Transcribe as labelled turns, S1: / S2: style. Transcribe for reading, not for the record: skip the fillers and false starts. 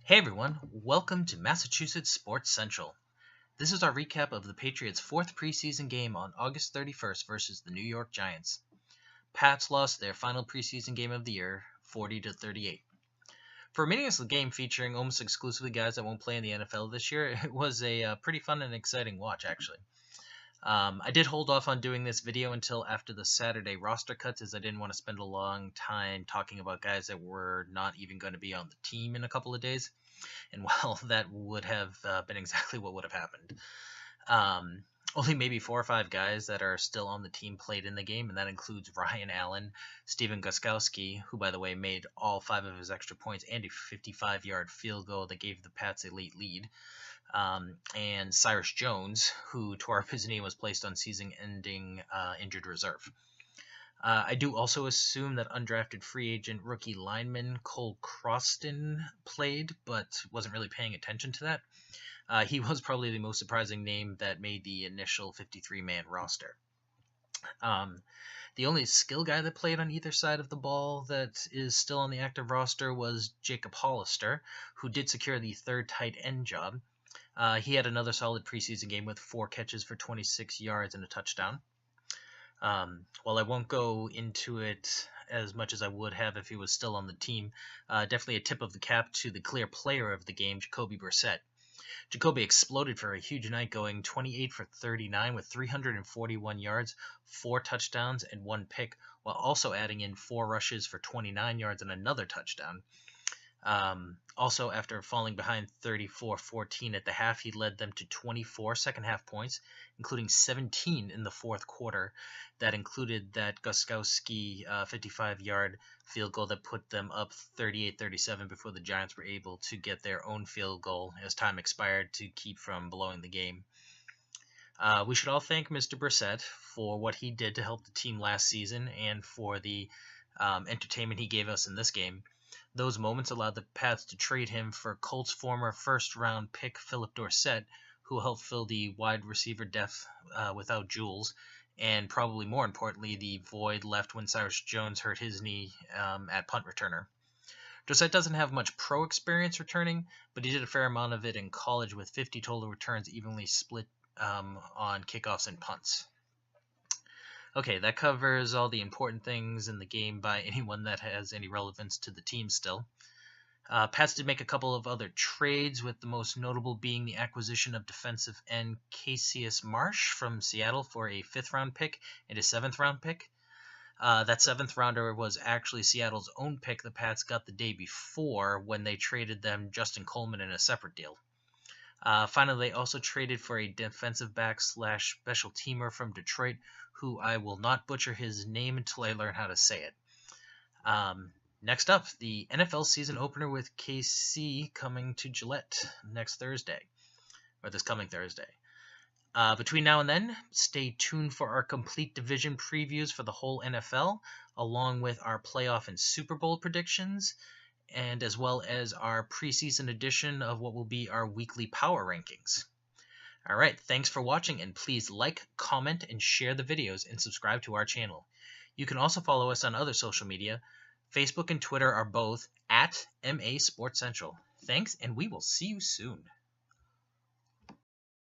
S1: Hey everyone, welcome to Massachusetts Sports Central. This is our recap of the Patriots' fourth preseason game on August 31st versus the New York Giants. Pats lost their final preseason game of the year, 40-38. For a meaningless game featuring almost exclusively guys that won't play in the NFL this year, it was a pretty fun and exciting watch actually. I did hold off on doing this video until after the Saturday roster cuts, as I didn't want to spend a long time talking about guys that were not even going to be on the team in a couple of days. And well, that would have been exactly what would have happened. Only maybe 4 or 5 guys that are still on the team played in the game, and that includes Ryan Allen, Stephen Gostkowski, who, by the way, made all 5 of his extra points, and a 55-yard field goal that gave the Pats a late lead. And Cyrus Jones, who tore up his knee and was placed on season-ending injured reserve. I do also assume that undrafted free agent rookie lineman Cole Croston played, but wasn't really paying attention to that. He was probably the most surprising name that made the initial 53-man roster. The only skill guy that played on either side of the ball that is still on the active roster was Jacob Hollister, who did secure the third tight end job. He had another solid preseason game with 4 catches for 26 yards and a touchdown. While I won't go into it as much as I would have if he was still on the team, definitely a tip of the cap to the clear player of the game, Jacoby Brissette. Jacoby exploded for a huge night, going 28 for 39 with 341 yards, 4 touchdowns, and 1 pick, while also adding in 4 rushes for 29 yards and another touchdown. Also, after falling behind 34-14 at the half, he led them to 24 second-half points, including 17 in the fourth quarter. That included that Gostkowski 55-yard field goal that put them up 38-37 before the Giants were able to get their own field goal as time expired to keep from blowing the game. We should all thank Mr. Brissett for what he did to help the team last season and for the entertainment he gave us in this game. Those moments allowed the Pats to trade him for Colts former first-round pick Philip Dorsett, who helped fill the wide receiver depth without Jules, and probably more importantly, the void left when Cyrus Jones hurt his knee at punt returner. Dorsett doesn't have much pro experience returning, but he did a fair amount of it in college with 50 total returns evenly split on kickoffs and punts. Okay, that covers all the important things in the game by anyone that has any relevance to the team still. Pats did make a couple of other trades, with the most notable being the acquisition of defensive end Cassius Marsh from Seattle for a 5th-round pick and a 7th-round pick. That 7th-rounder was actually Seattle's own pick the Pats got the day before when they traded them Justin Coleman in a separate deal. Finally, they also traded for a defensive back / special teamer from Detroit, who I will not butcher his name until I learn how to say it. Next up, the NFL season opener with KC coming to Gillette this coming Thursday. Between now and then, stay tuned for our complete division previews for the whole NFL, along with our playoff and Super Bowl predictions, and as well as our preseason edition of what will be our weekly power rankings. Alright, thanks for watching, and please like, comment, and share the videos, and subscribe to our channel. You can also follow us on other social media. Facebook and Twitter are both @MA Sports Central. Thanks, and we will see you soon.